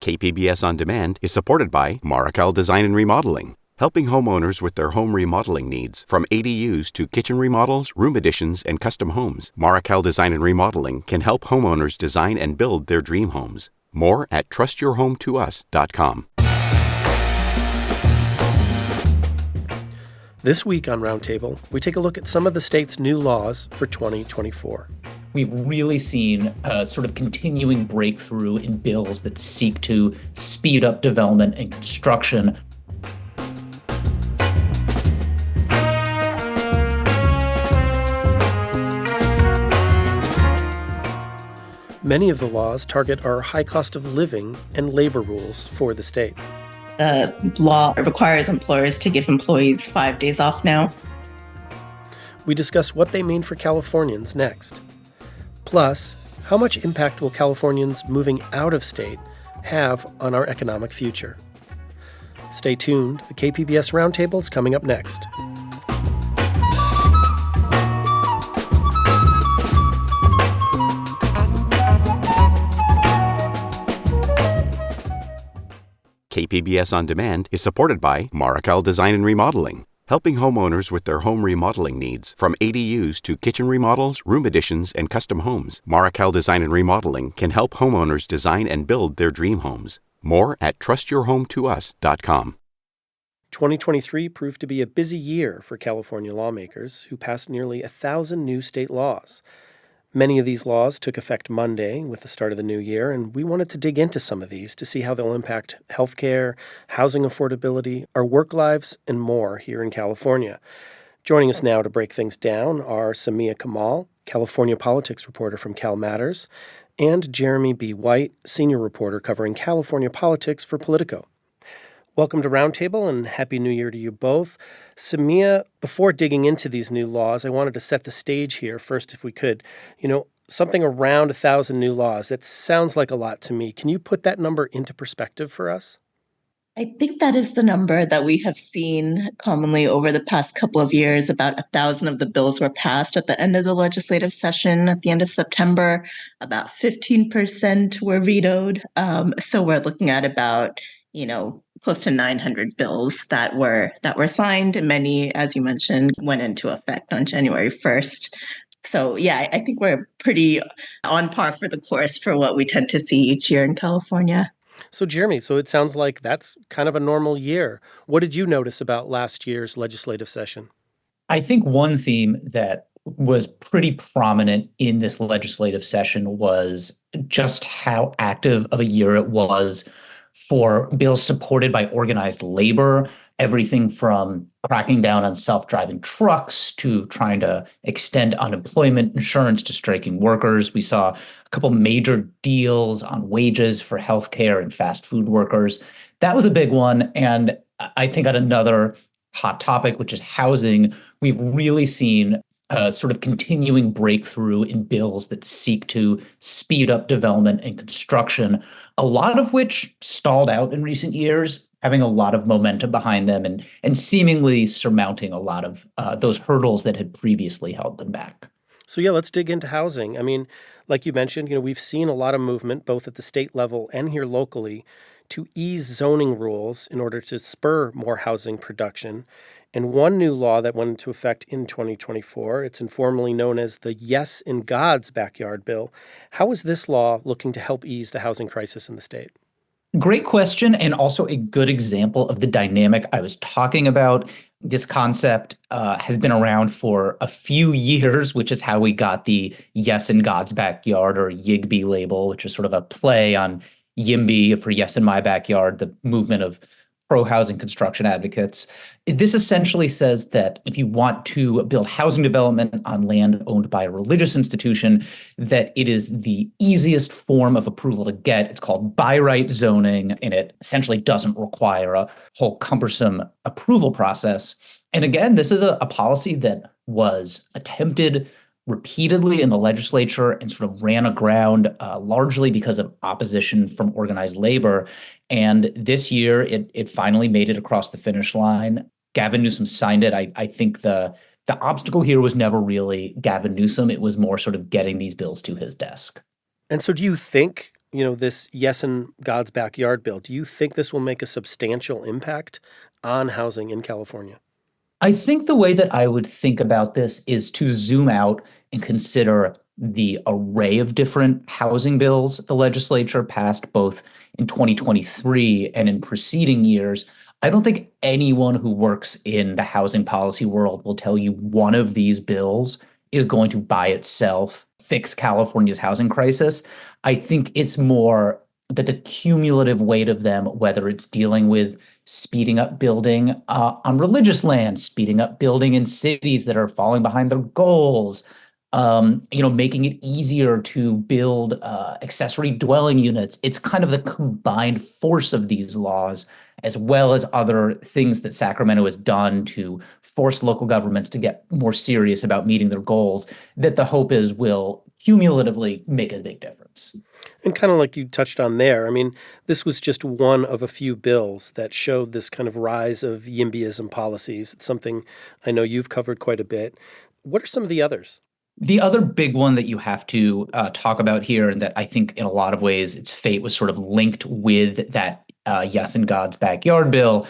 KPBS On Demand is supported by Marrokal Design and Remodeling, helping homeowners with their home remodeling needs. From ADUs to kitchen remodels, room additions, and custom homes, Marrokal Design and Remodeling can help homeowners design and build their dream homes. More at trustyourhometous.com. This week on Roundtable, we take a look at some of the state's new laws for 2024. We've really seen a sort of continuing breakthrough in bills that seek to speed up development and construction. Many of the laws target our high cost of living and labor rules for the state. The law requires employers to give employees 5 days off now. We discuss what they mean for Californians next. Plus, how much impact will Californians moving out of state have on our economic future? Stay tuned. The KPBS Roundtable is coming up next. KPBS On Demand is supported by Marrokal Design and Remodeling, helping homeowners with their home remodeling needs. From ADUs to kitchen remodels, room additions, and custom homes, Marrokal Design and Remodeling can help homeowners design and build their dream homes. More at trustyourhometous.com. 2023 proved to be a busy year for California lawmakers who passed nearly 1,000 new state laws. Many of these laws took effect Monday with the start of the new year, and we wanted to dig into some of these to see how they'll impact healthcare, housing affordability, our work lives, and more here in California. Joining us now to break things down are Samia Kamal, California politics reporter from Cal Matters, and Jeremy B. White, senior reporter covering California politics for Politico. Welcome to Roundtable and Happy New Year to you both. Samia, before digging into these new laws, I wanted to set the stage here first if we could. Something around 1,000 new laws. That sounds like a lot to me. Can you put that number into perspective for us? I think that is the number that we have seen commonly over the past couple of years. About 1,000 of the bills were passed at the end of the legislative session at the end of September. About 15% were vetoed. So we're looking at about close to 900 bills that were signed. And many, as you mentioned, went into effect on January 1st. So, yeah, I think we're pretty on par for the course for what we tend to see each year in California. So, Jeremy, it sounds like that's kind of a normal year. What did you notice about last year's legislative session? I think one theme that was pretty prominent in this legislative session was just how active of a year it was for bills supported by organized labor, everything from cracking down on self-driving trucks to trying to extend unemployment insurance to striking workers. We saw a couple major deals on wages for healthcare and fast food workers. That was a big one. And I think on another hot topic, which is housing, we've really seen a sort of continuing breakthrough in bills that seek to speed up development and construction, a lot of which stalled out in recent years, having a lot of momentum behind them and seemingly surmounting a lot of those hurdles that had previously held them back. So, yeah, let's dig into housing. I mean, like you mentioned, we've seen a lot of movement both at the state level and here locally to ease zoning rules in order to spur more housing production. And one new law that went into effect in 2024, it's informally known as the Yes in God's Backyard Bill. How is this law looking to help ease the housing crisis in the state? Great question, and also a good example of the dynamic I was talking about. This concept has been around for a few years, which is how we got the Yes in God's Backyard or YIGBY label, which is sort of a play on YIMBY for Yes in My Backyard, the movement of pro-housing construction advocates. This essentially says that if you want to build housing development on land owned by a religious institution, that it is the easiest form of approval to get. It's called by right zoning, and it essentially doesn't require a whole cumbersome approval process. And again, this is a policy that was attempted repeatedly in the legislature and sort of ran aground largely because of opposition from organized labor. And this year, it finally made it across the finish line. Gavin Newsom signed it. I think the obstacle here was never really Gavin Newsom. It was more sort of getting these bills to his desk. And so do you think this Yes in God's Backyard bill, do you think this will make a substantial impact on housing in California? I think the way that I would think about this is to zoom out and consider the array of different housing bills the legislature passed both in 2023 and in preceding years. I don't think anyone who works in the housing policy world will tell you one of these bills is going to by itself fix California's housing crisis. I think it's more that the cumulative weight of them, whether it's dealing with speeding up building on religious land, speeding up building in cities that are falling behind their goals, making it easier to build accessory dwelling units. It's kind of the combined force of these laws, as well as other things that Sacramento has done to force local governments to get more serious about meeting their goals, that the hope is will cumulatively make a big difference. And kind of like you touched on there, I mean, this was just one of a few bills that showed this kind of rise of YIMBYism policies. It's something I know you've covered quite a bit. What are some of the others? The other big one that you have to talk about here, and that I think in a lot of ways its fate was sort of linked with that Yes in God's Backyard bill,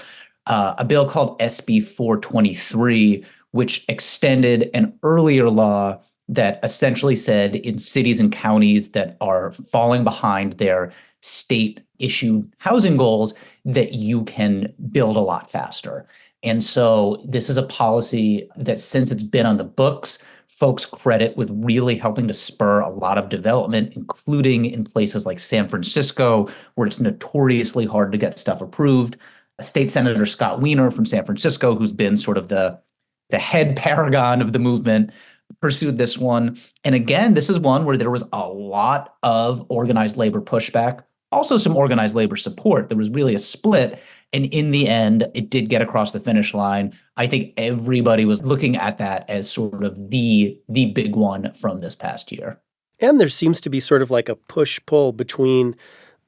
a bill called SB 423, which extended an earlier law that essentially said in cities and counties that are falling behind their state issued housing goals that you can build a lot faster. And so this is a policy that, since it's been on the books, folks credit with really helping to spur a lot of development, including in places like San Francisco, where it's notoriously hard to get stuff approved. State Senator Scott Wiener from San Francisco, who's been sort of the head paragon of the movement, pursued this one. And again, this is one where there was a lot of organized labor pushback, also some organized labor support. There was really a split. And in the end, it did get across the finish line. I think everybody was looking at that as sort of the big one from this past year. And there seems to be sort of like a push-pull between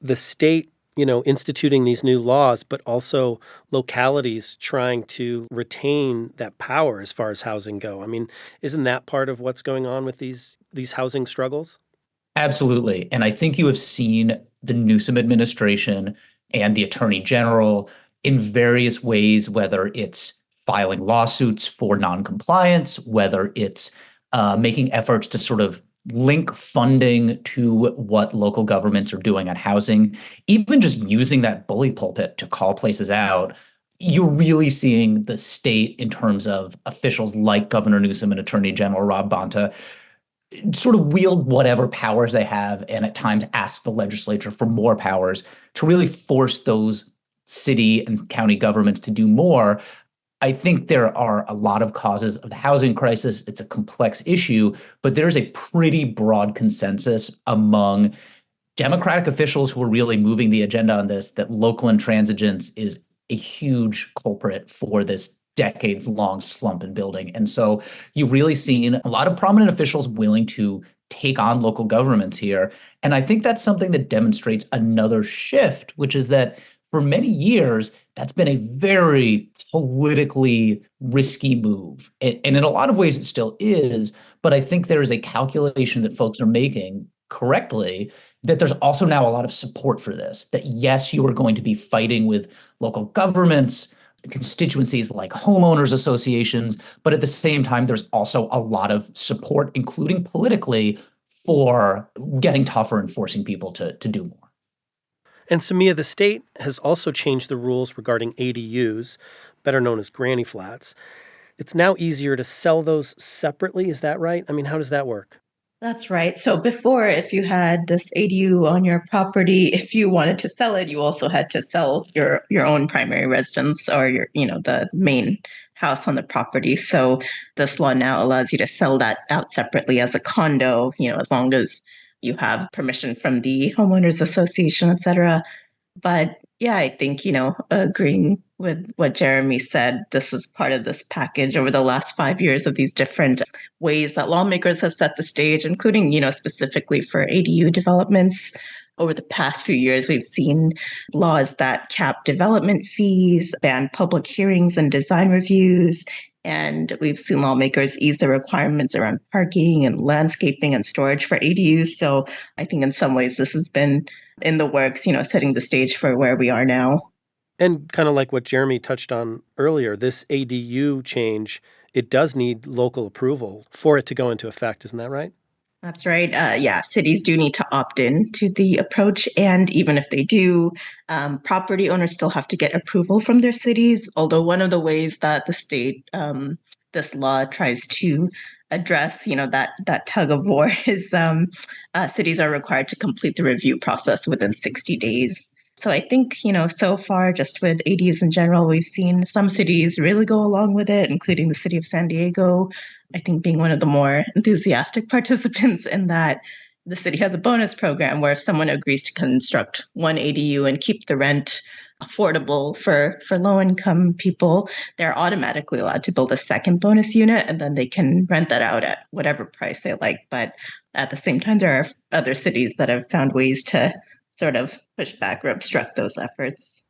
the state, instituting these new laws, but also localities trying to retain that power as far as housing go. I mean, isn't that part of what's going on with these housing struggles? Absolutely. And I think you have seen the Newsom administration and the attorney general in various ways, whether it's filing lawsuits for noncompliance, whether it's making efforts to sort of link funding to what local governments are doing on housing, even just using that bully pulpit to call places out. You're really seeing the state, in terms of officials like Governor Newsom and Attorney General Rob Bonta, sort of wield whatever powers they have, and at times ask the legislature for more powers to really force those city and county governments to do more. I think there are a lot of causes of the housing crisis. It's a complex issue, but there's a pretty broad consensus among Democratic officials who are really moving the agenda on this that local intransigence is a huge culprit for this decades-long slump in building. And so you've really seen a lot of prominent officials willing to take on local governments here. And I think that's something that demonstrates another shift, which is that for many years, that's been a very politically risky move. And in a lot of ways, it still is. But I think there is a calculation that folks are making correctly, that there's also now a lot of support for this, that yes, you are going to be fighting with local governments, constituencies like homeowners associations, but at the same time, there's also a lot of support, including politically, for getting tougher and forcing people to do more. And Samia, the state has also changed the rules regarding ADUs, better known as granny flats. It's now easier to sell those separately. Is that right? I mean, how does that work? That's right. So before, if you had this ADU on your property, if you wanted to sell it, you also had to sell your own primary residence, or the main house on the property. So this law now allows you to sell that out separately as a condo, as long as you have permission from the homeowners association, et cetera. But yeah, I think, agreeing with what Jeremy said, this is part of this package over the last 5 years of these different ways that lawmakers have set the stage, including, specifically for ADU developments. Over the past few years, we've seen laws that cap development fees, ban public hearings and design reviews, And we've seen lawmakers ease the requirements around parking and landscaping and storage for ADUs. So I think in some ways this has been in the works, setting the stage for where we are now. And kind of like what Jeremy touched on earlier, this ADU change, it does need local approval for it to go into effect. Isn't that right? That's right. Yeah, cities do need to opt in to the approach. And even if they do, property owners still have to get approval from their cities. Although one of the ways that the state, this law tries to address, that tug of war is cities are required to complete the review process within 60 days. So I think, so far, just with ADUs in general, we've seen some cities really go along with it, including the city of San Diego, I think being one of the more enthusiastic participants in that. The city has a bonus program where if someone agrees to construct one ADU and keep the rent affordable for low income people, they're automatically allowed to build a second bonus unit and then they can rent that out at whatever price they like. But at the same time, there are other cities that have found ways to sort of push back or obstruct those efforts.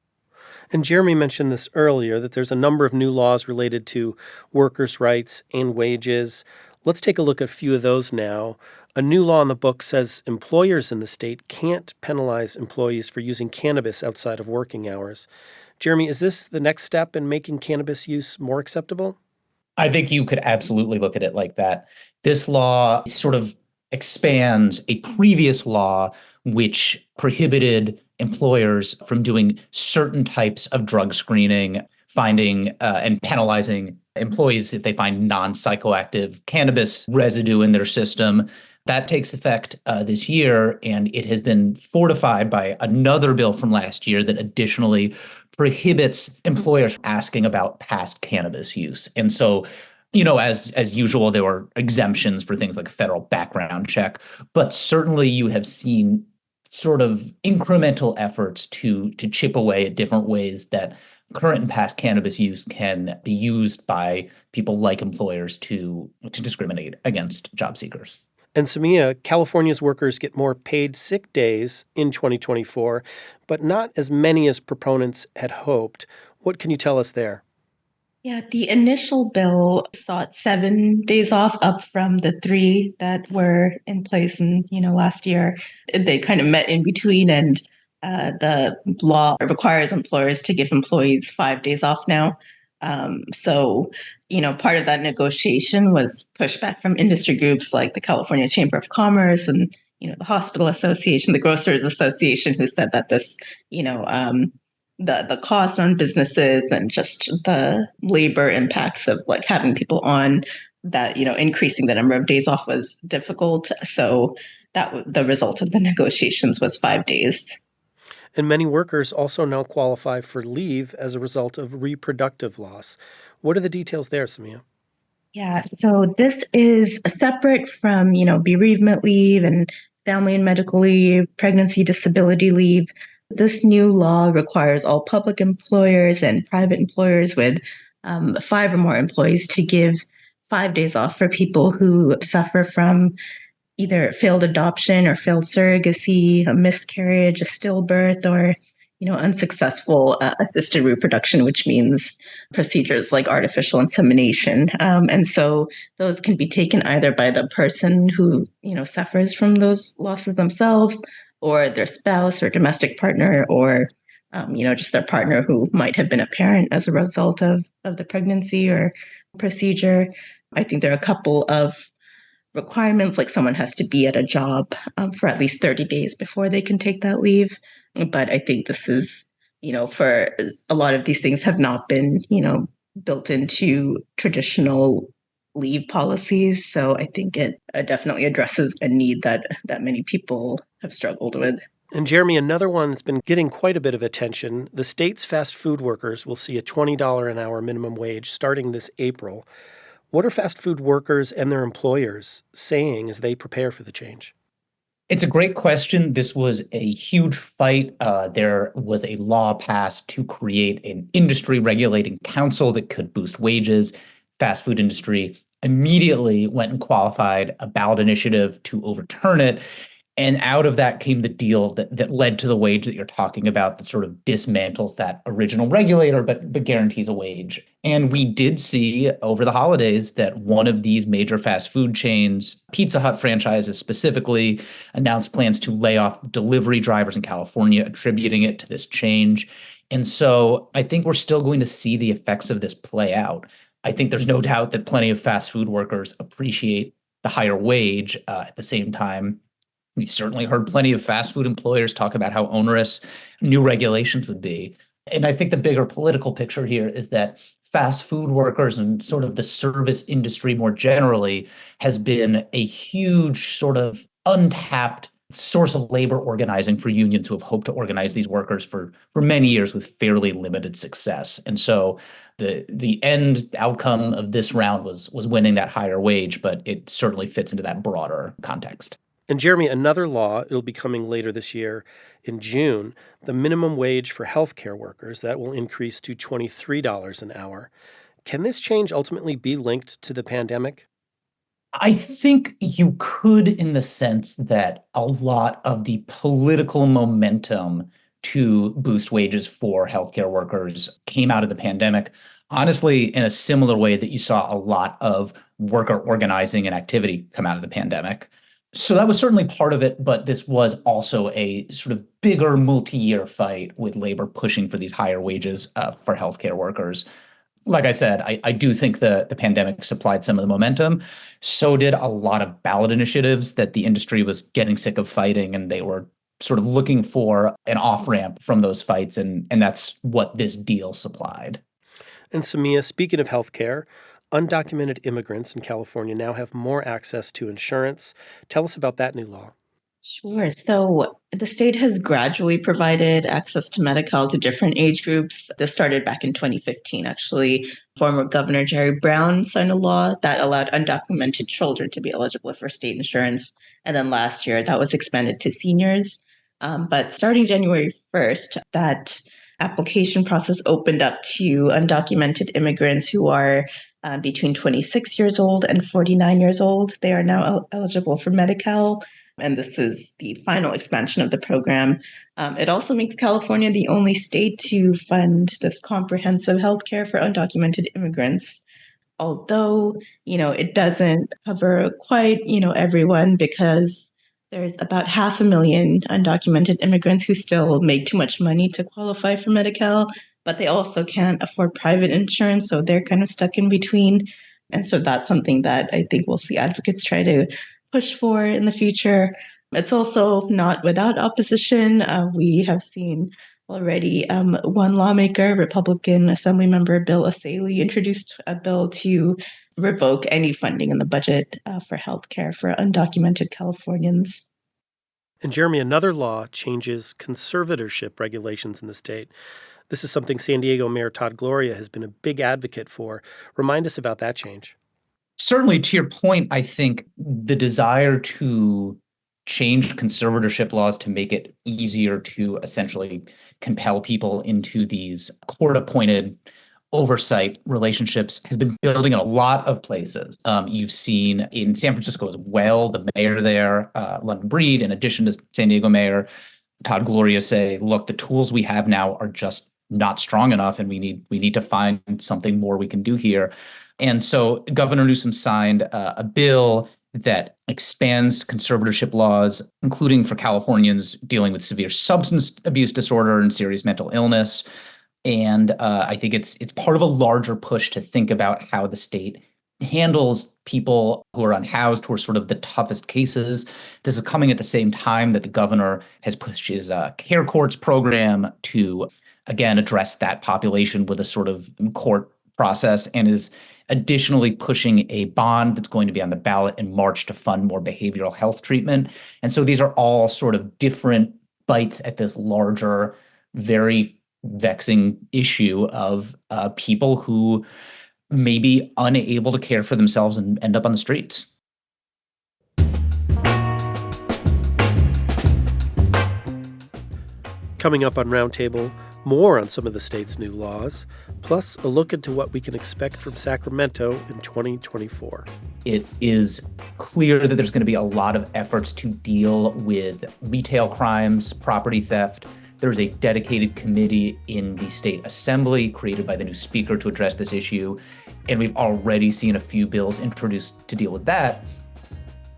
And Jeremy mentioned this earlier, that there's a number of new laws related to workers' rights and wages. Let's take a look at a few of those now. A new law in the book says employers in the state can't penalize employees for using cannabis outside of working hours. Jeremy, is this the next step in making cannabis use more acceptable? I think you could absolutely look at it like that. This law sort of expands a previous law which prohibited employers from doing certain types of drug screening, finding and penalizing employees if they find non-psychoactive cannabis residue in their system. That takes effect this year, and it has been fortified by another bill from last year that additionally prohibits employers asking about past cannabis use. And so, as usual, there were exemptions for things like a federal background check, but certainly you have seen sort of incremental efforts to chip away at different ways that current and past cannabis use can be used by people like employers to discriminate against job seekers. And Samia, California's workers get more paid sick days in 2024, but not as many as proponents had hoped. What can you tell us there? Yeah, the initial bill sought 7 days off, up from the 3 that were in place in last year. They kind of met in between, and the law requires employers to give employees 5 days off now. So, part of that negotiation was pushback from industry groups like the California Chamber of Commerce and the Hospital Association, the Grocers Association, who said that this, the cost on businesses and just the labor impacts of having people on that, increasing the number of days off was difficult. So that the result of the negotiations was 5 days. And many workers also now qualify for leave as a result of reproductive loss. What are the details there, Samia? Yeah, so this is separate from, bereavement leave and family and medical leave, pregnancy disability leave. This new law requires all public employers and private employers with 5 or more employees to give 5 days off for people who suffer from either failed adoption or failed surrogacy, a miscarriage, a stillbirth, or unsuccessful assisted reproduction, which means procedures like artificial insemination. And so those can be taken either by the person who suffers from those losses themselves, or their spouse or domestic partner, or just their partner who might have been a parent as a result of the pregnancy or procedure. I think there are a couple of requirements, like someone has to be at a job for at least 30 days before they can take that leave. But I think this is, for a lot of these things have not been, built into traditional leave policies. So I think it definitely addresses a need that many people have struggled with. And Jeremy, another one that's been getting quite a bit of attention, the state's fast food workers will see a $20 an hour minimum wage starting this April. What are fast food workers and their employers saying as they prepare for the change? It's a great question. This was a huge fight. There was a law passed to create an industry regulating council that could boost wages. Fast food industry immediately went and qualified a ballot initiative to overturn it. And out of that came the deal that led to the wage that you're talking about, that sort of dismantles that original regulator, but guarantees a wage. And we did see over the holidays that one of these major fast food chains, Pizza Hut franchises specifically, announced plans to lay off delivery drivers in California, attributing it to this change. And so I think we're still going to see the effects of this play out. I think there's no doubt that plenty of fast food workers appreciate the higher wage. At the same time, we've certainly heard plenty of fast food employers talk about how onerous new regulations would be. And I think the bigger political picture here is that fast food workers and sort of the service industry more generally has been a huge sort of untapped source of labor organizing for unions who have hoped to organize these workers for many years with fairly limited success. And so the end outcome of this round was winning that higher wage, but it certainly fits into that broader context. And Jeremy, another law, it'll be coming later this year in June, the minimum wage for healthcare workers, that will increase to $23 an hour. Can this change ultimately be linked to the pandemic? I think you could, in the sense that a lot of the political momentum to boost wages for healthcare workers came out of the pandemic. Honestly, in a similar way that you saw a lot of worker organizing and activity come out of the pandemic. So that was certainly part of it, but this was also a sort of bigger multi-year fight with labor pushing for these higher wages for healthcare workers. Like I said, I do think the pandemic supplied some of the momentum. So did a lot of ballot initiatives that the industry was getting sick of fighting, and they were sort of looking for an off-ramp from those fights, and that's what this deal supplied. And Samia, speaking of healthcare, undocumented immigrants in California now have more access to insurance. Tell us about that new law. Sure. So the state has gradually provided access to Medi-Cal to different age groups. This started back in 2015, actually. Former Governor Jerry Brown signed a law that allowed undocumented children to be eligible for state insurance. And then last year, that was expanded to seniors. But starting January 1st, that application process opened up to undocumented immigrants who are between 26 years old and 49 years old. They are now eligible for Medi-Cal, and this is the final expansion of the program. It also makes California the only state to fund this comprehensive healthcare for undocumented immigrants. Although, it doesn't cover quite, everyone, because there's about 500,000 undocumented immigrants who still make too much money to qualify for Medi-Cal, but they also can't afford private insurance, so they're kind of stuck in between. And so that's something that I think we'll see advocates try to push for in the future. It's also not without opposition. We have seen already one lawmaker, Republican Assemblymember Bill Asaley, introduced a bill to revoke any funding in the budget for healthcare for undocumented Californians. And Jeremy, another law changes conservatorship regulations in the state. This is something San Diego Mayor Todd Gloria has been a big advocate for. Remind us about that change. Certainly, to your point, I think the desire to change conservatorship laws to make it easier to essentially compel people into these court-appointed oversight relationships has been building in a lot of places. You've seen in San Francisco as well, the mayor there, London Breed, in addition to San Diego Mayor Todd Gloria, say, look, the tools we have now are just not strong enough, and we need to find something more we can do here. And so Governor Newsom signed a bill that expands conservatorship laws, including for Californians dealing with severe substance abuse disorder and serious mental illness. And I think it's part of a larger push to think about how the state handles people who are unhoused, who are sort of the toughest cases. This is coming at the same time that the governor has pushed his care courts program to, again, address that population with a sort of court process, and is additionally pushing a bond that's going to be on the ballot in March to fund more behavioral health treatment. And so these are all sort of different bites at this larger, very vexing issue of people who may be unable to care for themselves and end up on the streets. Coming up on Roundtable, More on some of the state's new laws, plus a look into what we can expect from Sacramento in 2024. It is clear that there's going to be a lot of efforts to deal with retail crimes, property theft. There's a dedicated committee in the state assembly created by the new speaker to address this issue. And we've already seen a few bills introduced to deal with that.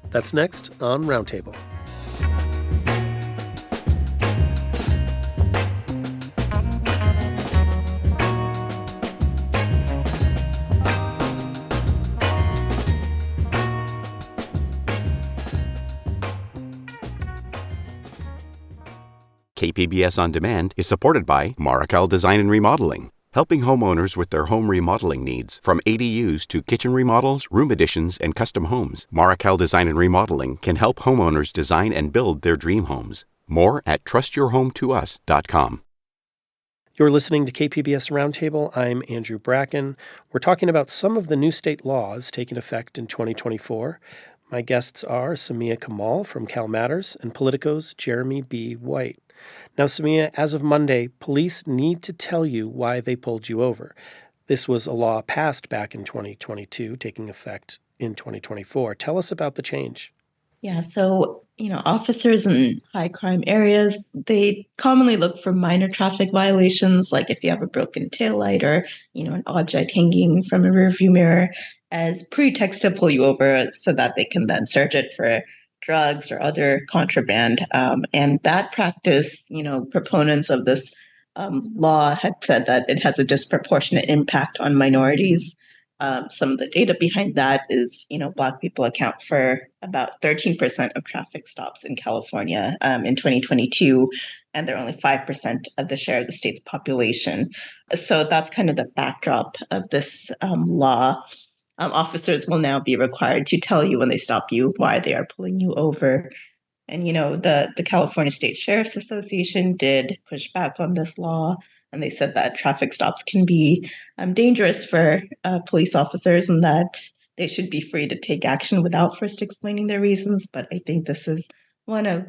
That's next on Roundtable. KPBS On Demand is supported by Markel Design and Remodeling, helping homeowners with their home remodeling needs. From ADUs to kitchen remodels, room additions, and custom homes, Markel Design and Remodeling can help homeowners design and build their dream homes. More at trustyourhometous.com. You're listening to KPBS Roundtable. I'm Andrew Bracken. We're talking about some of the new state laws taking effect in 2024. My guests are Samia Kamal from Cal Matters and Politico's Jeremy B. White. Now, Samia, as of Monday, police need to tell you why they pulled you over. This was a law passed back in 2022, taking effect in 2024. Tell us about the change. Yeah, so, officers in high crime areas, they commonly look for minor traffic violations, like if you have a broken taillight or, an object hanging from a rearview mirror, as pretext to pull you over so that they can then search it for drugs or other contraband. And that practice, proponents of this law had said that it has a disproportionate impact on minorities. Some of the data behind that is, Black people account for about 13% of traffic stops in California in 2022, and they're only 5% of the share of the state's population. So that's kind of the backdrop of this law. Officers will now be required to tell you when they stop you why they are pulling you over. And, the California State Sheriff's Association did push back on this law, and they said that traffic stops can be dangerous for police officers and that they should be free to take action without first explaining their reasons. But I think this is one of,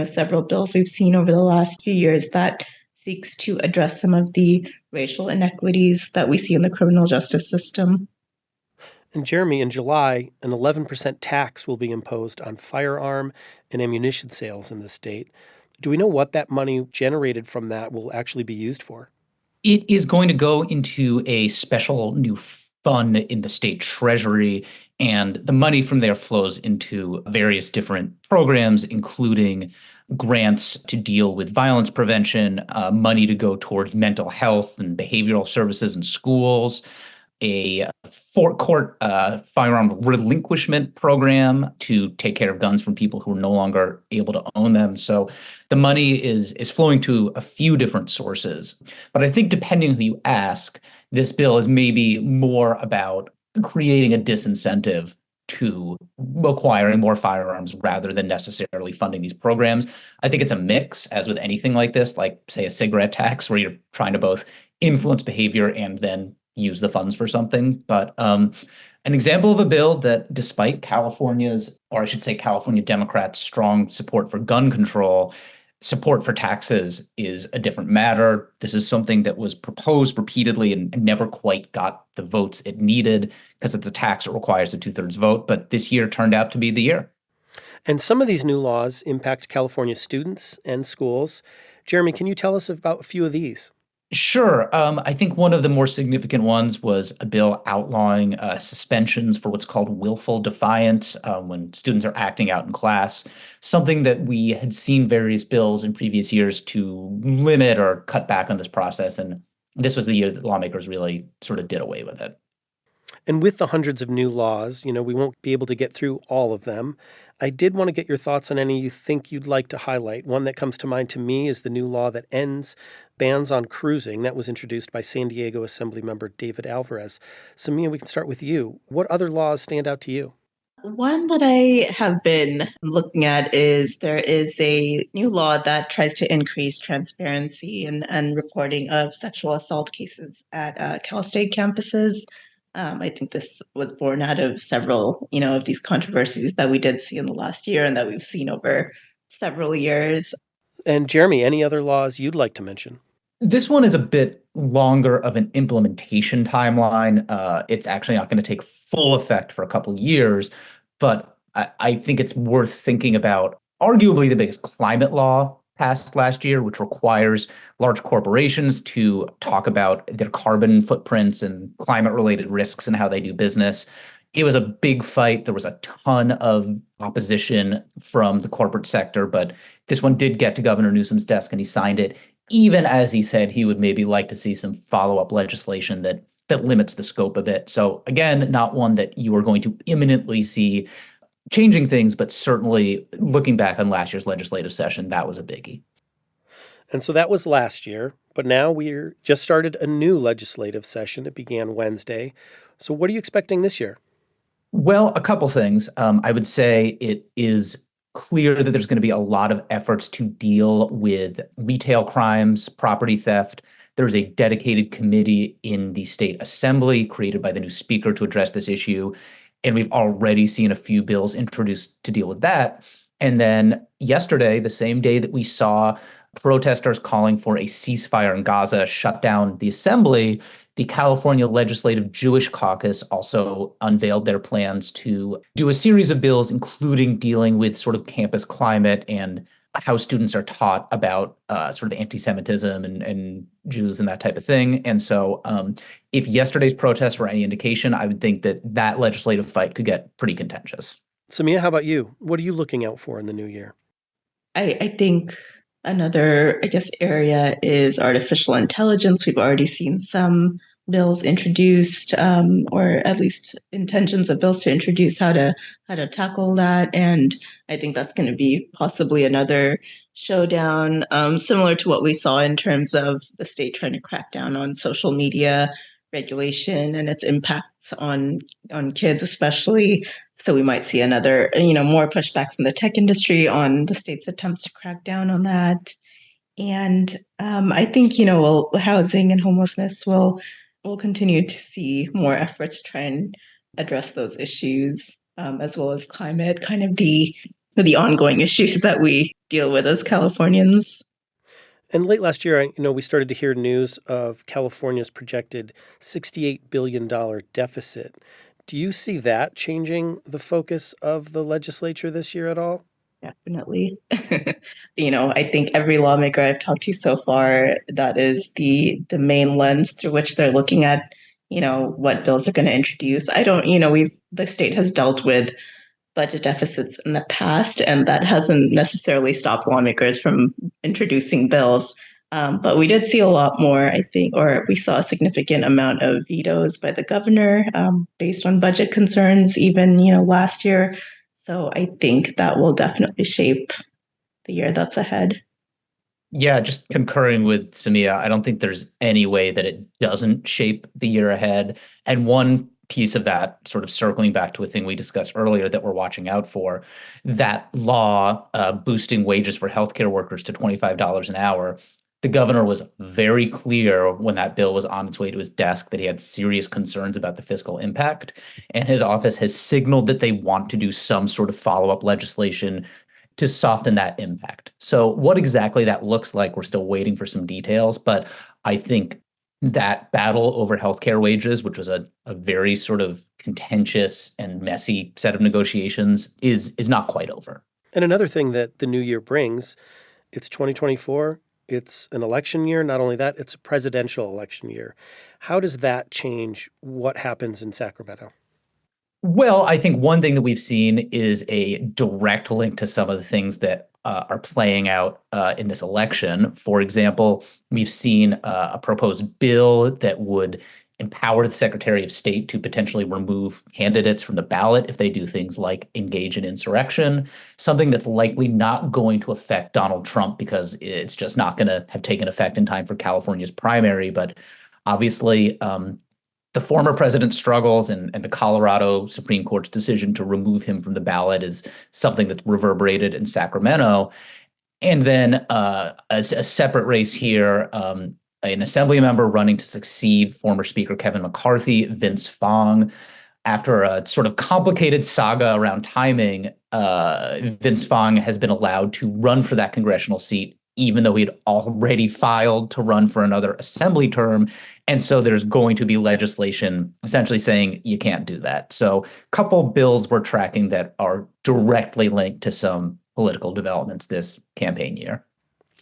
several bills we've seen over the last few years that seeks to address some of the racial inequities that we see in the criminal justice system. And Jeremy, in July, an 11% tax will be imposed on firearm and ammunition sales in the state. Do we know what that money generated from that will actually be used for? It is going to go into a special new fund in the state treasury, and the money from there flows into various different programs, including grants to deal with violence prevention, money to go towards mental health and behavioral services in schools, a forecourt firearm relinquishment program to take care of guns from people who are no longer able to own them. So the money is flowing to a few different sources. But I think depending who you ask, this bill is maybe more about creating a disincentive to acquiring more firearms rather than necessarily funding these programs. I think it's a mix, as with anything like this, like, say, a cigarette tax, where you're trying to both influence behavior and then use the funds for something. But an example of a bill that, despite California's, or I should say California Democrats' strong support for gun control, support for taxes is a different matter. This is something that was proposed repeatedly and never quite got the votes it needed because it's a tax that requires a 2/3 vote. But this year turned out to be the year. And some of these new laws impact California students and schools. Jeremy, can you tell us about a few of these? Sure. I think one of the more significant ones was a bill outlawing suspensions for what's called willful defiance when students are acting out in class, something that we had seen various bills in previous years to limit or cut back on this process. And this was the year that lawmakers really sort of did away with it. And with the hundreds of new laws, we won't be able to get through all of them. I did want to get your thoughts on any you think you'd like to highlight. One that comes to mind to me is the new law that ends bans on cruising that was introduced by San Diego Assemblymember David Alvarez. Samia, we can start with you. What other laws stand out to you? One that I have been looking at is there is a new law that tries to increase transparency and reporting of sexual assault cases at Cal State campuses. I think this was born out of several, of these controversies that we did see in the last year and that we've seen over several years. And Jeremy, any other laws you'd like to mention? This one is a bit longer of an implementation timeline. It's actually not going to take full effect for a couple of years, but I think it's worth thinking about arguably the biggest climate law passed last year, which requires large corporations to talk about their carbon footprints and climate related risks and how they do business. It was a big fight. There was a ton of opposition from the corporate sector, but this one did get to Governor Newsom's desk and he signed it, even as he said he would maybe like to see some follow-up legislation that limits the scope a bit. So again, not one that you are going to imminently see changing things, but certainly looking back on last year's legislative session, that was a biggie. And so that was last year, but now we're just started a new legislative session. It began Wednesday. So what are you expecting this year? Well, a couple things. I would say it is clear that there's going to be a lot of efforts to deal with retail crimes, property theft. There's a dedicated committee in the state assembly created by the new speaker to address this issue. And we've already seen a few bills introduced to deal with that. And then yesterday, the same day that we saw protesters calling for a ceasefire in Gaza shut down the assembly, the California Legislative Jewish Caucus also unveiled their plans to do a series of bills, including dealing with sort of campus climate and how students are taught about sort of anti-Semitism and Jews and that type of thing. And so if yesterday's protests were any indication, I would think that that legislative fight could get pretty contentious. Samia, how about you? What are you looking out for in the new year? I think another, area is artificial intelligence. We've already seen some bills introduced, or at least intentions of bills to introduce how to tackle that. And I think that's going to be possibly another showdown, similar to what we saw in terms of the state trying to crack down on social media regulation and its impacts on kids, especially. So we might see another, more pushback from the tech industry on the state's attempts to crack down on that. And I think, housing and homelessness will continue to see more efforts to try and address those issues, as well as climate, kind of the ongoing issues that we deal with as Californians. And late last year, we started to hear news of California's projected $68 billion deficit. Do you see that changing the focus of the legislature this year at all? Definitely. I think every lawmaker I've talked to so far, that is the main lens through which they're looking at, what bills they're going to introduce. I don't, the state has dealt with budget deficits in the past, and that hasn't necessarily stopped lawmakers from introducing bills. But we did see a lot more, I think, or we saw a significant amount of vetoes by the governor, based on budget concerns, even, last year. So I think that will definitely shape the year that's ahead. Yeah, just concurring with Samia, I don't think there's any way that it doesn't shape the year ahead. And one piece of that, sort of circling back to a thing we discussed earlier that we're watching out for, that law boosting wages for healthcare workers to $25 an hour. The governor was very clear when that bill was on its way to his desk that he had serious concerns about the fiscal impact. And his office has signaled that they want to do some sort of follow-up legislation to soften that impact. So what exactly that looks like, we're still waiting for some details. But I think that battle over healthcare wages, which was a very sort of contentious and messy set of negotiations, is not quite over. And another thing that the new year brings, it's 2024. It's an election year. Not only that, it's a presidential election year. How does that change what happens in Sacramento? Well, I think one thing that we've seen is a direct link to some of the things that are playing out in this election. For example, we've seen a proposed bill that would empower the Secretary of State to potentially remove candidates from the ballot if they do things like engage in insurrection, something that's likely not going to affect Donald Trump because it's just not going to have taken effect in time for California's primary. But obviously, the former president's struggles and the Colorado Supreme Court's decision to remove him from the ballot is something that's reverberated in Sacramento. And then a separate race here, an assembly member running to succeed former Speaker Kevin McCarthy, Vince Fong. After a sort of complicated saga around timing, Vince Fong has been allowed to run for that congressional seat even though he'd already filed to run for another assembly term. And so there's going to be legislation essentially saying you can't do that. So a couple bills we're tracking that are directly linked to some political developments this campaign year.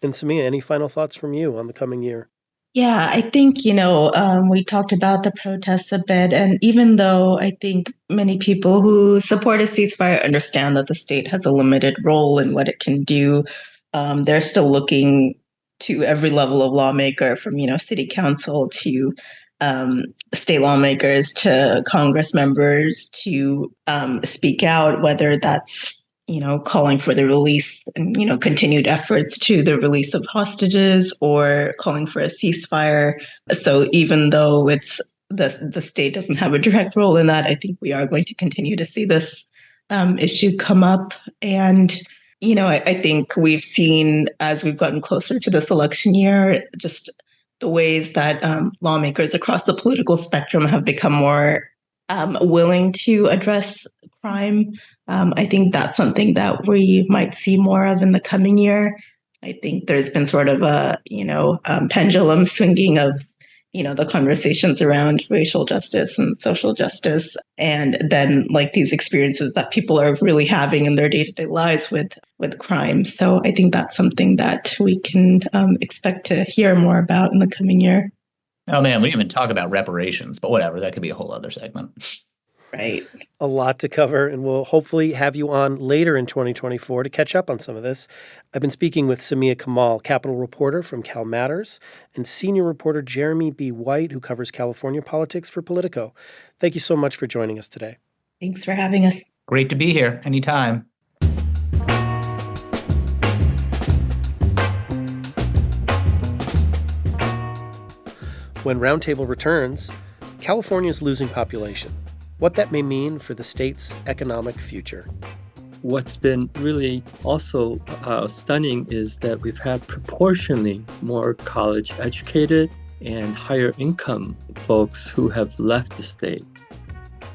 And Samia, any final thoughts from you on the coming year? Yeah, I think, we talked about the protests a bit. And even though I think many people who support a ceasefire understand that the state has a limited role in what it can do, they're still looking to every level of lawmaker, from, city council to state lawmakers to Congress members, to speak out, whether that's calling for the release and, continued efforts to the release of hostages, or calling for a ceasefire. So even though the state doesn't have a direct role in that, I think we are going to continue to see this issue come up. And, I think we've seen, as we've gotten closer to this election year, just the ways that lawmakers across the political spectrum have become more willing to address crime. I think that's something that we might see more of in the coming year. I think there's been sort of a, pendulum swinging of, the conversations around racial justice and social justice, and then like these experiences that people are really having in their day-to-day lives with crime. So I think that's something that we can expect to hear more about in the coming year. Oh man, we didn't even talk about reparations, but whatever, that could be a whole other segment. Right. A lot to cover, and we'll hopefully have you on later in 2024 to catch up on some of this. I've been speaking with Samia Kamal, Capitol reporter from Cal Matters, and senior reporter Jeremy B. White, who covers California politics for Politico. Thank you so much for joining us today. Thanks for having us. Great to be here. Anytime. When Roundtable returns, California's losing population. What that may mean for the state's economic future. What's been really also stunning is that we've had proportionally more college educated and higher income folks who have left the state.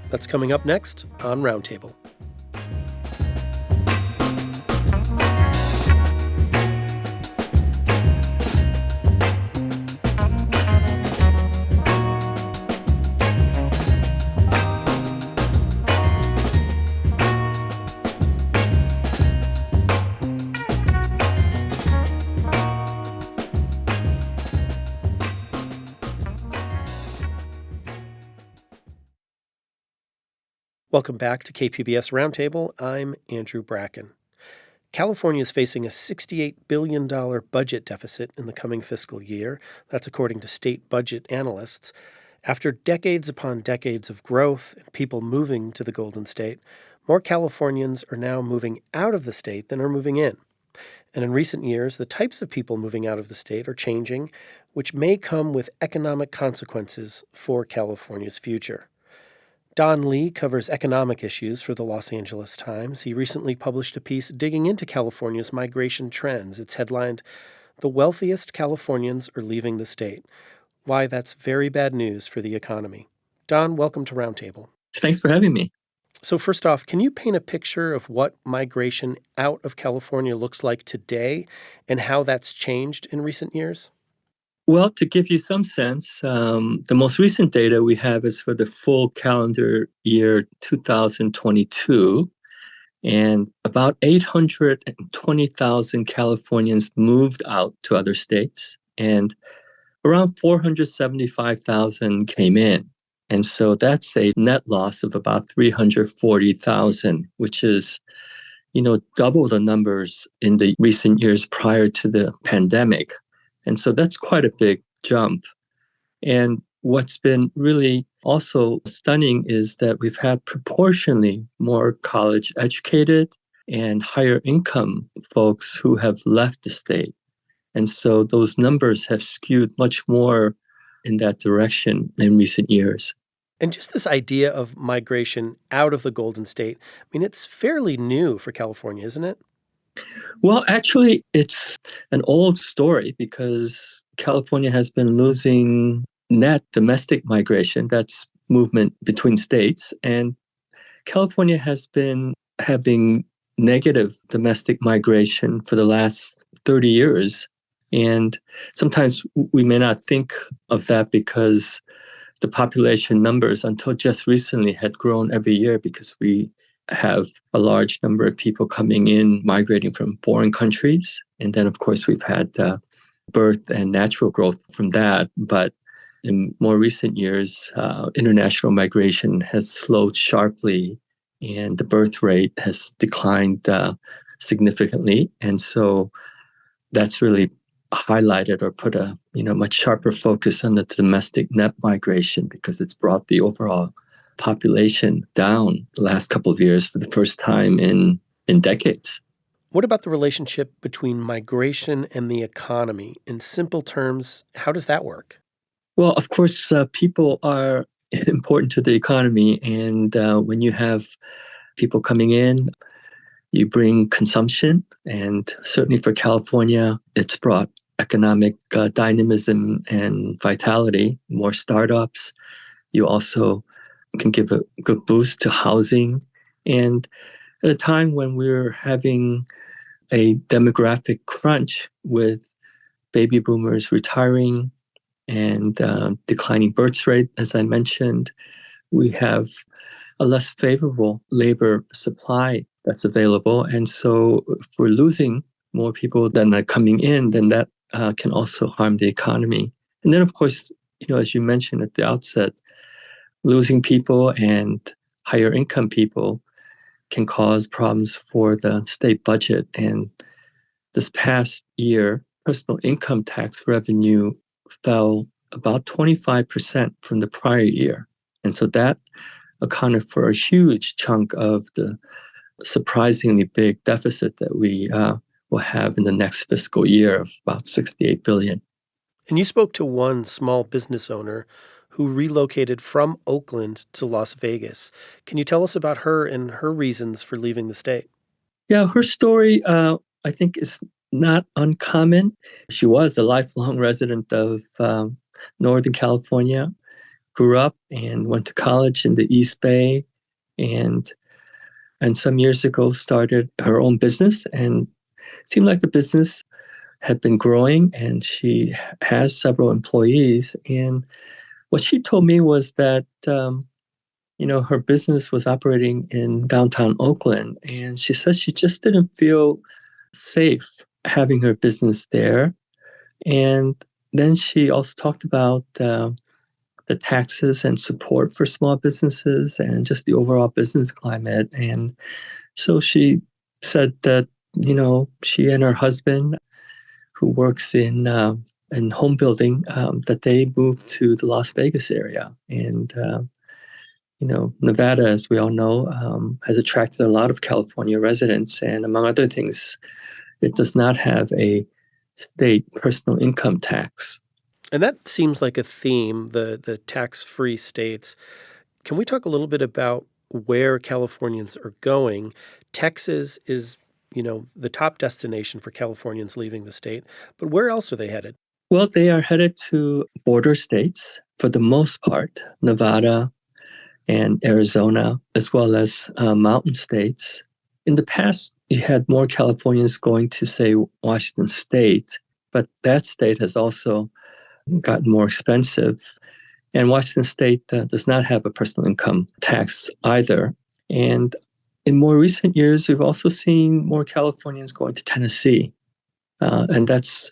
That's coming up next on Roundtable. Welcome back to KPBS Roundtable. I'm Andrew Bracken. California is facing a $68 billion budget deficit in the coming fiscal year. That's according to state budget analysts. After decades upon decades of growth and people moving to the Golden State, more Californians are now moving out of the state than are moving in. And in recent years, the types of people moving out of the state are changing, which may come with economic consequences for California's future. Don Lee covers economic issues for the Los Angeles Times. He recently published a piece digging into California's migration trends. It's headlined, "The Wealthiest Californians Are Leaving the State. Why That's Very Bad News for the Economy." Don, welcome to Roundtable. Thanks for having me. So first off, can you paint a picture of what migration out of California looks like today and how that's changed in recent years? Well, to give you some sense, the most recent data we have is for the full calendar year 2022, and about 820,000 Californians moved out to other states, and around 475,000 came in. And so that's a net loss of about 340,000, which is, double the numbers in the recent years prior to the pandemic. And so that's quite a big jump. And what's been really also stunning is that we've had proportionally more college educated and higher income folks who have left the state. And so those numbers have skewed much more in that direction in recent years. And just this idea of migration out of the Golden State, I mean, it's fairly new for California, isn't it? Well, actually, it's an old story because California has been losing net domestic migration, that's movement between states, and California has been having negative domestic migration for the last 30 years. And sometimes we may not think of that because the population numbers until just recently had grown every year because we have a large number of people coming in, migrating from foreign countries. And then, of course, we've had birth and natural growth from that. But in more recent years, international migration has slowed sharply and the birth rate has declined significantly. And so that's really highlighted or put a much sharper focus on the domestic net migration because it's brought the overall population down the last couple of years for the first time in decades. What about the relationship between migration and the economy? In simple terms, how does that work? Well, of course, people are important to the economy. And when you have people coming in, you bring consumption. And certainly for California, it's brought economic dynamism and vitality, more startups. You also can give a good boost to housing. And at a time when we're having a demographic crunch with baby boomers retiring and declining birth rate, as I mentioned, we have a less favorable labor supply that's available. And so if we're losing more people than are coming in, then that can also harm the economy. And then, of course, as you mentioned at the outset, losing people and higher income people can cause problems for the state budget. And this past year, personal income tax revenue fell about 25% from the prior year. And so that accounted for a huge chunk of the surprisingly big deficit that we will have in the next fiscal year of about $68 billion. And you spoke to one small business owner who relocated from Oakland to Las Vegas. Can you tell us about her and her reasons for leaving the state? Yeah, her story, I think, is not uncommon. She was a lifelong resident of Northern California, grew up and went to college in the East Bay, and some years ago started her own business. And it seemed like the business had been growing, and she has several employees. And what she told me was that her business was operating in downtown Oakland, and she said she just didn't feel safe having her business there. And then she also talked about the taxes and support for small businesses and just the overall business climate. And so she said that, she and her husband, who works in home building, that they moved to the Las Vegas area. And Nevada, as we all know, has attracted a lot of California residents. And among other things, it does not have a state personal income tax. And that seems like a theme, the tax-free states. Can we talk a little bit about where Californians are going? Texas is, the top destination for Californians leaving the state. But where else are they headed? Well, they are headed to border states for the most part, Nevada and Arizona, as well as mountain states. In the past, you had more Californians going to, say, Washington State, but that state has also gotten more expensive. And Washington State does not have a personal income tax either. And in more recent years, we've also seen more Californians going to Tennessee. And that's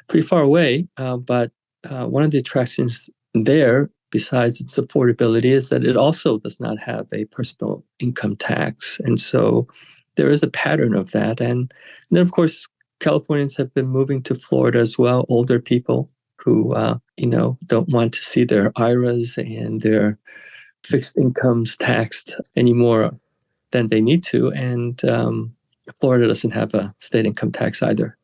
pretty far away. But one of the attractions there, besides its affordability, is that it also does not have a personal income tax. And so there is a pattern of that. And then, of course, Californians have been moving to Florida as well, older people who, don't want to see their IRAs and their fixed incomes taxed any more than they need to. And Florida doesn't have a state income tax either.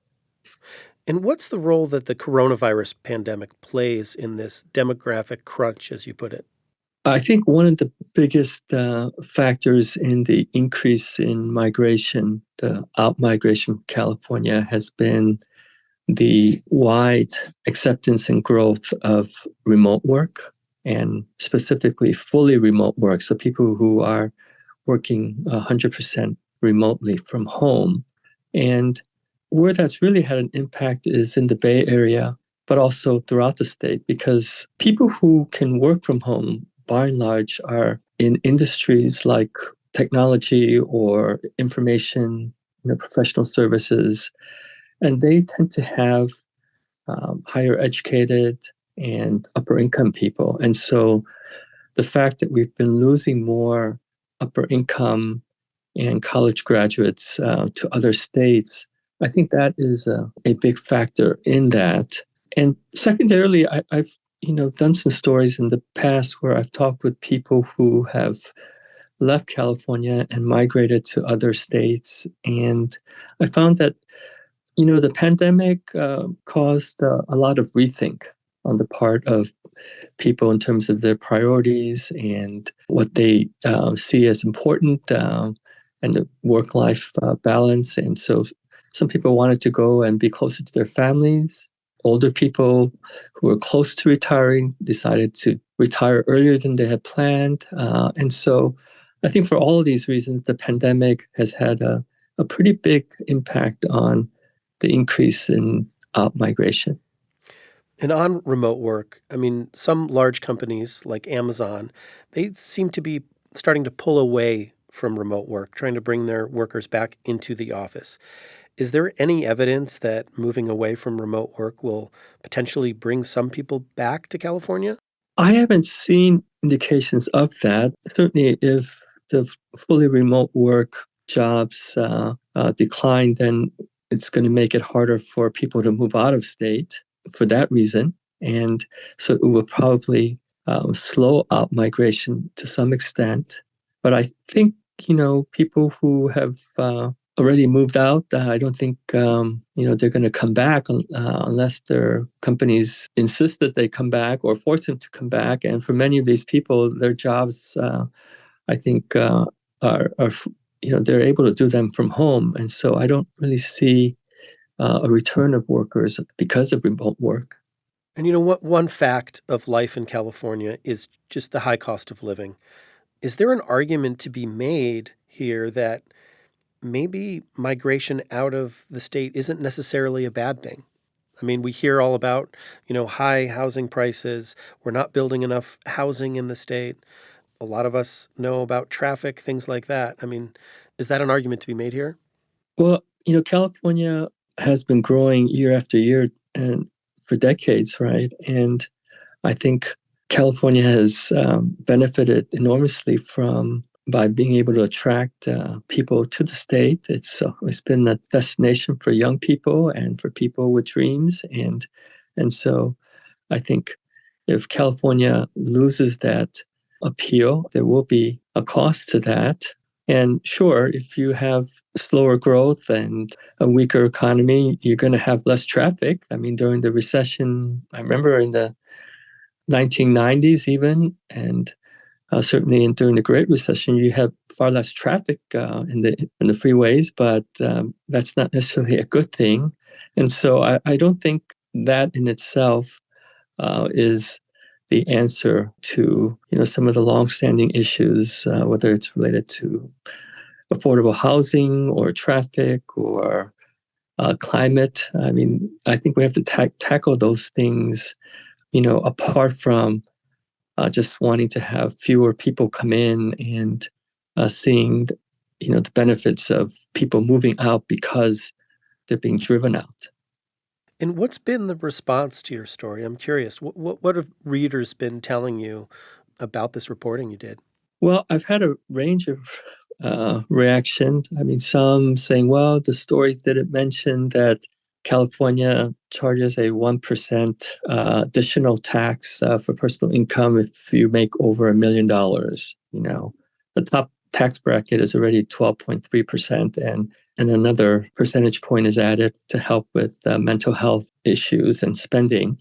And what's the role that the coronavirus pandemic plays in this demographic crunch, as you put it? I think one of the biggest factors in the increase in migration, the outmigration from California, has been the wide acceptance and growth of remote work, and specifically fully remote work. So people who are working 100% remotely from home. And where that's really had an impact is in the Bay Area, but also throughout the state, because people who can work from home, by and large, are in industries like technology or information, professional services, and they tend to have higher educated and upper income people. And so the fact that we've been losing more upper income and college graduates to other states, I think that is a big factor in that. And secondarily, I've done some stories in the past where I've talked with people who have left California and migrated to other states, and I found that the pandemic caused a lot of rethink on the part of people in terms of their priorities and what they see as important and the work-life balance. And so some people wanted to go and be closer to their families. Older people who were close to retiring decided to retire earlier than they had planned. And so I think for all of these reasons, the pandemic has had a pretty big impact on the increase in migration. And on remote work, I mean, some large companies like Amazon, they seem to be starting to pull away from remote work, trying to bring their workers back into the office. Is there any evidence that moving away from remote work will potentially bring some people back to California? I haven't seen indications of that. Certainly, if the fully remote work jobs decline, then it's going to make it harder for people to move out of state for that reason. And so it will probably slow out migration to some extent. But I think, people who have already moved out, I don't think, they're going to come back unless their companies insist that they come back or force them to come back. And for many of these people, their jobs, I think, are they're able to do them from home. And so I don't really see a return of workers because of remote work. And what one fact of life in California is just the high cost of living. Is there an argument to be made here that maybe migration out of the state isn't necessarily a bad thing? I mean, we hear all about, high housing prices. We're not building enough housing in the state. A lot of us know about traffic, things like that. I mean, is that an argument to be made here? Well, California has been growing year after year and for decades, right? And I think California has benefited enormously by being able to attract people to the state. It's been a destination for young people and for people with dreams, and so I think if California loses that appeal, there will be a cost to that. And sure, if you have slower growth and a weaker economy, you're going to have less traffic. I mean, during the recession, I remember in the 1990s even, and certainly during the Great Recession, you had far less traffic in the freeways, but that's not necessarily a good thing. And so I don't think that in itself is the answer to some of the longstanding issues, whether it's related to affordable housing or traffic or climate. I mean, I think we have to tackle those things, apart from just wanting to have fewer people come in and seeing, the benefits of people moving out because they're being driven out. And what's been the response to your story? I'm curious. What have readers been telling you about this reporting you did? Well, I've had a range of reaction. I mean, some saying, well, the story didn't mention that California charges a 1% additional tax for personal income if you make over $1 million. The top tax bracket is already 12.3%, and another percentage point is added to help with mental health issues and spending.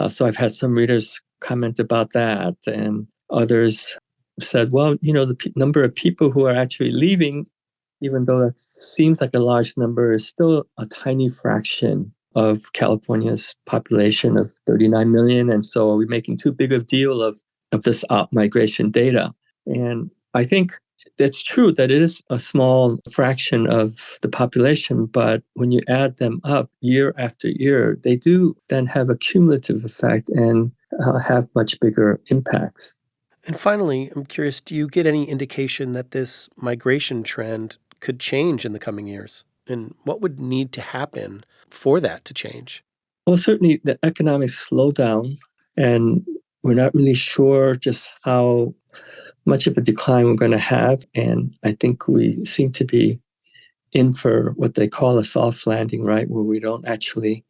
So I've had some readers comment about that, and others said, well, the number of people who are actually leaving, even though that seems like a large number, is still a tiny fraction of California's population of 39 million. And so are we making too big a deal of this migration data? And I think It's true that it is a small fraction of the population, but when you add them up year after year, they do then have a cumulative effect and have much bigger impacts. And finally, I'm curious, do you get any indication that this migration trend could change in the coming years? And what would need to happen for that to change? Well, certainly the economic slowdown, and we're not really sure just how much of a decline we're going to have. And I think we seem to be in for what they call a soft landing, right? Where we don't actually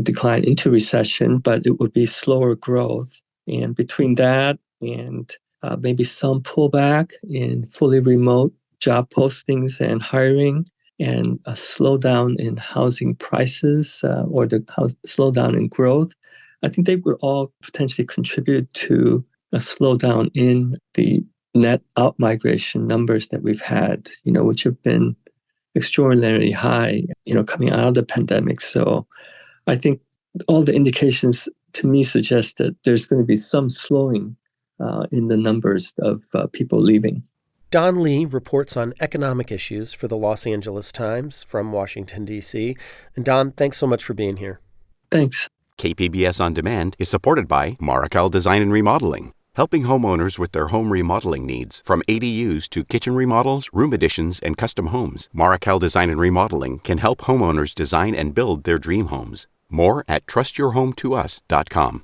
decline into recession, but it would be slower growth. And between that and maybe some pullback in fully remote job postings and hiring, and a slowdown in housing prices or the slowdown in growth, I think they would all potentially contribute to a slowdown in the net out-migration numbers that we've had, which have been extraordinarily high, coming out of the pandemic. So I think all the indications to me suggest that there's going to be some slowing in the numbers of people leaving. Don Lee reports on economic issues for the Los Angeles Times from Washington, D.C. And Don, thanks so much for being here. Thanks. KPBS On Demand is supported by Markel Design and Remodeling, helping homeowners with their home remodeling needs. From ADUs to kitchen remodels, room additions, and custom homes, Markel Design and Remodeling can help homeowners design and build their dream homes. More at trustyourhometous.com.